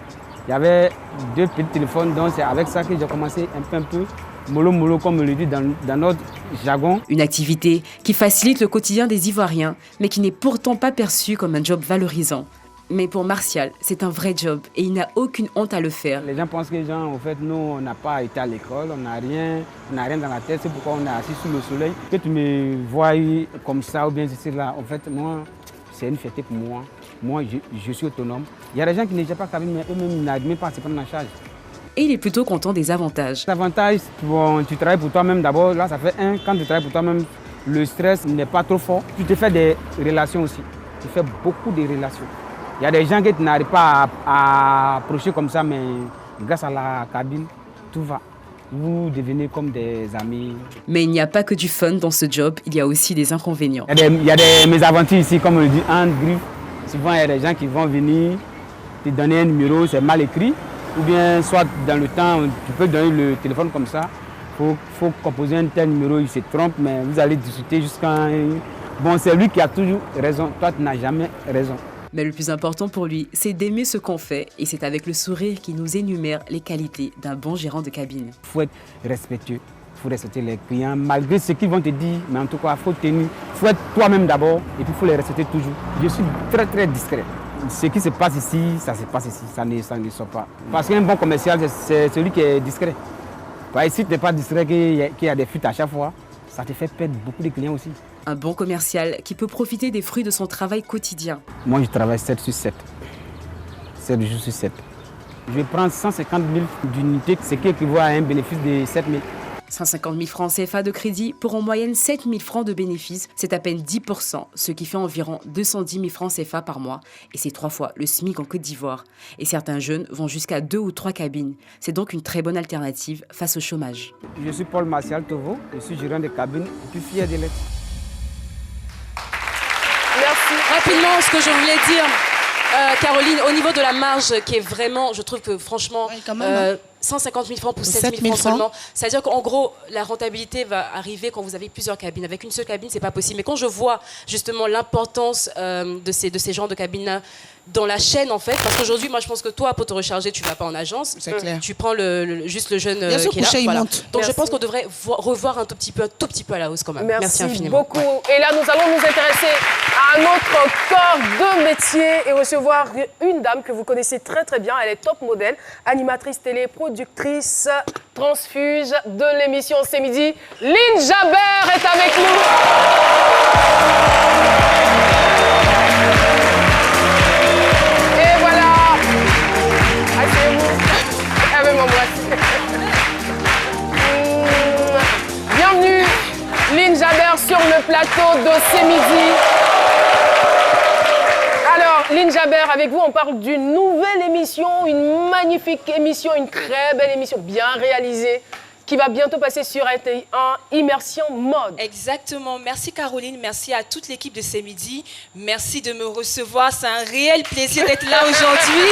S18: Il y avait 2 petits téléphones, donc c'est avec ça que j'ai commencé un peu. Mollo, comme on le dit dans notre jargon.
S17: Une activité qui facilite le quotidien des Ivoiriens, mais qui n'est pourtant pas perçue comme un job valorisant. Mais pour Martial, c'est un vrai job et il n'a aucune honte à le faire.
S18: Les gens pensent que en fait, nous, on n'a pas été à l'école, on n'a rien dans la tête, c'est pourquoi on est assis sous le soleil. Que tu me vois comme ça ou bien ceci là, en fait, moi, c'est une fierté pour moi. Moi, je suis autonome. Il y a des gens qui ne gèrent pas cabine, mais eux-mêmes n'arrivent même pas à se prendre en charge.
S17: Et il est plutôt content des avantages.
S18: L'avantage, bon, tu travailles pour toi-même d'abord. Là, ça fait quand tu travailles pour toi-même, le stress n'est pas trop fort. Tu te fais des relations aussi. Tu fais beaucoup de relations. Il y a des gens que tu n'arrives pas à approcher comme ça, mais grâce à la cabine, tout va. Vous devenez comme des amis.
S17: Mais il n'y a pas que du fun dans ce job, il y a aussi des inconvénients.
S18: Il y a des mésaventures ici, comme on le dit, en griffe. Souvent, il y a des gens qui vont venir te donner un numéro, c'est mal écrit. Ou bien, soit dans le temps, tu peux donner le téléphone comme ça. Il faut composer un tel numéro, il se trompe, mais vous allez discuter jusqu'à... Bon, c'est lui qui a toujours raison, toi tu n'as jamais raison.
S17: Mais le plus important pour lui, c'est d'aimer ce qu'on fait. Et c'est avec le sourire qu'il nous énumère les qualités d'un bon gérant de cabine.
S18: Il faut être respectueux, il faut respecter les clients, malgré ce qu'ils vont te dire. Mais en tout cas, il faut tenir, il faut être toi-même d'abord, et puis il faut les respecter toujours. Je suis très très discret. Ce qui se passe ici, ça se passe ici, ça ne sort pas. Parce qu'un bon commercial, c'est celui qui est discret. Si tu n'es pas discret, qu'il y a des fuites à chaque fois, ça te fait perdre beaucoup de clients aussi.
S17: Un bon commercial qui peut profiter des fruits de son travail quotidien.
S18: Moi, je travaille 7 sur 7. 7 jours sur 7. Je prends 150 000 d'unités, ce qui équivaut à un bénéfice de 7 000.
S17: 150 000 francs CFA de crédit pour en moyenne 7 000 francs de bénéfices, c'est à peine 10%, ce qui fait environ 210 000 francs CFA par mois. Et c'est 3 fois le SMIC en Côte d'Ivoire. Et certains jeunes vont jusqu'à 2 ou 3 cabines. C'est donc une très bonne alternative face au chômage.
S18: Je suis Paul Martial Tovo, je suis gérant de cabine et puis fier de l'être.
S1: Merci.
S16: Rapidement, ce que je voulais dire, Caroline, au niveau de la marge qui est vraiment, je trouve que franchement, 150 000 francs pour 7 000 francs seulement, c'est-à-dire qu'en gros, la rentabilité va arriver quand vous avez plusieurs cabines. Avec une seule cabine, c'est pas possible. Mais quand je vois justement l'importance de ces genres de cabines-là dans la chaîne, en fait, parce qu'aujourd'hui, moi, je pense que toi, pour te recharger, tu vas pas en agence.
S5: C'est clair.
S16: Tu prends juste le jeune
S5: Bien sûr,
S16: qui est là.
S5: il
S16: Voilà.
S5: monte.
S16: Donc,
S1: Merci.
S16: je pense qu'on devrait revoir un tout petit peu à la hausse quand même. Merci infiniment.
S1: beaucoup. Et là, nous allons nous intéresser à un autre corps de métier et recevoir une dame que vous connaissez très très bien. Elle est top modèle, animatrice télé, productrice, transfuge de l'émission C'est Midi. Lynn Jabert est avec nous. Et voilà. Asseyez-vous. Elle veut m'embrasser. Bienvenue, Lynn Jabert sur le plateau de C'est Midi. Alors, Lynn Jabert, avec vous, on parle d'une nouvelle émission, une magnifique émission, une très belle émission, bien réalisée, qui va bientôt passer sur RTI1, Immersion Mode.
S19: Exactement. Merci Caroline, merci à toute l'équipe de C'est Midi. Merci de me recevoir, c'est un réel plaisir d'être là aujourd'hui.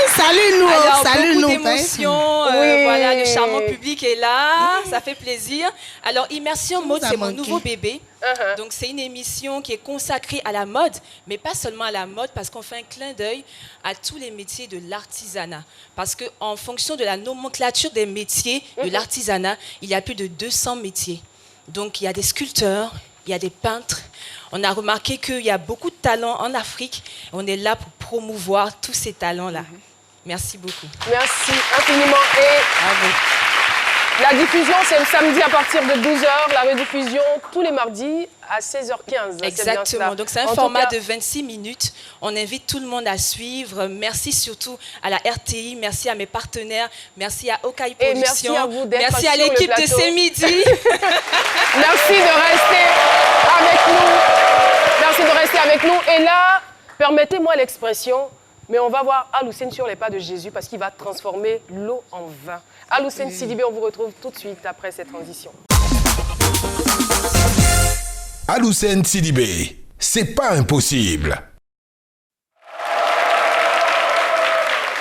S5: Salut-nous,
S19: Alors,
S5: salut-nous.
S19: beaucoup d'émotions, voilà, le charmant public est là, ça fait plaisir. Alors, Immersion Mode, c'est mon nouveau bébé. Donc, c'est une émission qui est consacrée à la mode, mais pas seulement à la mode, parce qu'on fait un clin d'œil à tous les métiers de l'artisanat. Parce qu'en fonction de la nomenclature des métiers de l'artisanat, il y a plus de 200 métiers. Donc, il y a des sculpteurs, il y a des peintres. On a remarqué qu'il y a beaucoup de talents en Afrique. On est là pour promouvoir tous ces talents-là. Merci beaucoup.
S1: Merci infiniment. Et la diffusion, c'est le samedi à partir de 12h. La rediffusion, tous les mardis à 16h15.
S19: Exactement. Donc, c'est un format de 26 minutes. On invite tout le monde à suivre. Merci surtout à la RTI. Merci à mes partenaires. Merci à Okaï Productions.
S1: Et merci à vous d'être
S19: Merci à l'équipe de C'est Midi.
S1: Merci de rester avec nous. Merci de rester avec nous. Et là, permettez-moi l'expression, mais on va voir Aloussène sur les pas de Jésus parce qu'il va transformer l'eau en vin. Aloussène Sidibé, on vous retrouve tout de suite après cette transition.
S4: Aloussène Sidibé, c'est pas impossible.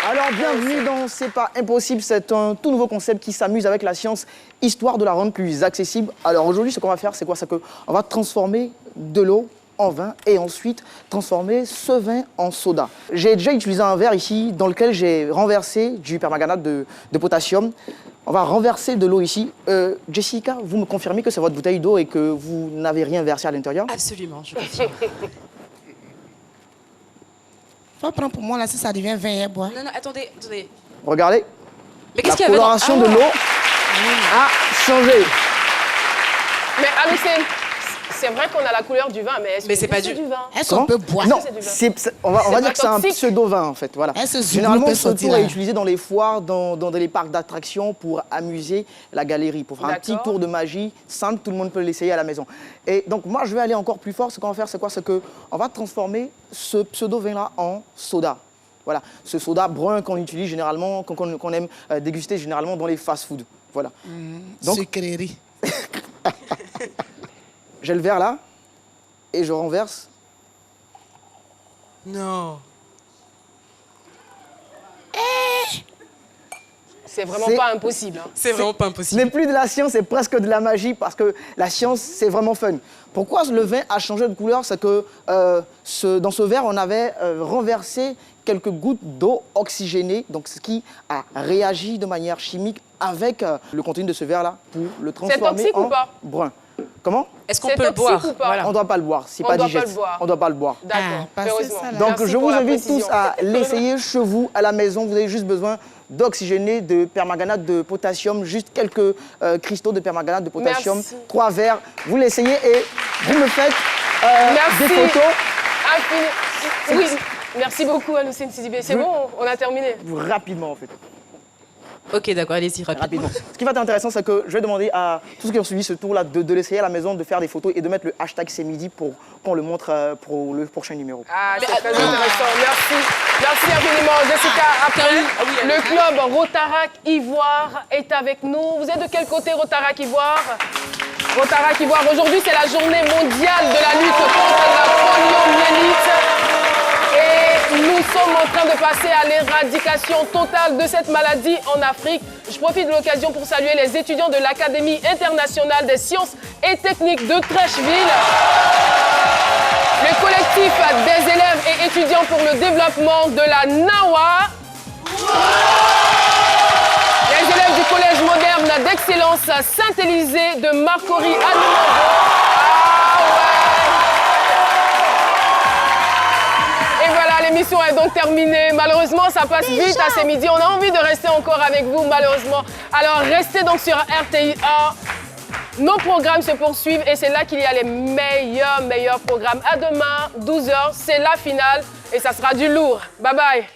S20: Alors, bienvenue dans C'est pas impossible, c'est un tout nouveau concept qui s'amuse avec la science, histoire de la rendre plus accessible. Alors aujourd'hui, ce qu'on va faire, c'est quoi? C'est qu'on va transformer de l'eau en vin et ensuite transformer ce vin en soda. J'ai déjà utilisé un verre ici dans lequel j'ai renversé du permanganate de potassium. On va renverser de l'eau ici. Jessica, vous me confirmez que c'est votre bouteille d'eau et que vous n'avez rien versé à l'intérieur?
S16: Absolument, je confirme.
S5: Faut prendre pour moi là si ça devient vin et boire.
S16: Non, attendez.
S20: Regardez.
S16: Mais qu'est-ce qu'il y
S20: La
S16: avait dans...
S20: coloration de l'eau a changé.
S1: Mais Aloussène, c'est vrai qu'on a la couleur du vin, mais est-ce que c'est du vin?
S5: Est-ce qu'on peut boire?
S20: Non, on va dire que c'est un pseudo-vin en fait. Voilà. Généralement, ce tour est utilisé dans les foires, dans les parcs d'attractions pour amuser la galerie, pour faire un petit tour de magie simple, tout le monde peut l'essayer à la maison. Et donc moi, je vais aller encore plus fort. Ce qu'on va faire, c'est quoi? C'est qu'on va transformer ce pseudo-vin-là en soda. Voilà, ce soda brun qu'on utilise généralement, qu'on aime déguster généralement dans les fast-foods. Voilà. Donc,
S5: sucrerie.
S20: J'ai le verre là et je renverse.
S5: Non.
S1: C'est vraiment pas impossible. Hein.
S5: C'est vraiment pas impossible.
S20: Ce n'est plus de la science, c'est presque de la magie parce que la science, c'est vraiment fun. Pourquoi le vin a changé de couleur? C'est que dans ce verre, on avait renversé quelques gouttes d'eau oxygénée, donc ce qui a réagi de manière chimique avec le contenu de ce verre-là pour le transformer en brun. Comment?
S16: Est-ce qu'on peut le boire?
S20: On ne doit pas le boire, c'est pas digeste. On ne doit pas le boire.
S1: D'accord, heureusement.
S20: Donc je vous invite tous à l'essayer chez vous, à la maison. Vous avez juste besoin d'oxygéné, de permanganate de potassium, juste quelques cristaux de permanganate de potassium, 3 verres. Vous l'essayez et vous me faites des photos.
S1: Oui, merci beaucoup Aloussène Sidibé. C'est bon, on a terminé.
S20: Rapidement en fait.
S16: Ok, d'accord, allez-y, rapidement.
S20: Ce qui va être intéressant, c'est que je vais demander à tous ceux qui ont suivi ce tour-là de l'essayer à la maison, de faire des photos et de mettre le hashtag C'est Midi pour qu'on le montre pour le prochain numéro.
S1: Ah, c'est très intéressant. Merci. Merci infiniment, Jessica. Après, le club Rotarac Ivoire est avec nous. Vous êtes de quel côté, Rotarac Ivoire? Rotarac Ivoire, aujourd'hui, c'est la journée mondiale de la lutte contre la poliomyélite. Et nous sommes en train de passer à l'éradication totale de cette maladie en Afrique. Je profite de l'occasion pour saluer les étudiants de l'Académie internationale des sciences et techniques de Trècheville, le collectif des élèves et étudiants pour le développement de la NAWA, les élèves du collège moderne d'excellence Saint-Élysée de Marcory à Nouveau. L'émission est donc terminée. Malheureusement, ça passe vite à ces midis. On a envie de rester encore avec vous, malheureusement. Alors, restez donc sur RTI 1. Nos programmes se poursuivent et c'est là qu'il y a les meilleurs programmes. À demain, 12h, c'est la finale et ça sera du lourd. Bye bye.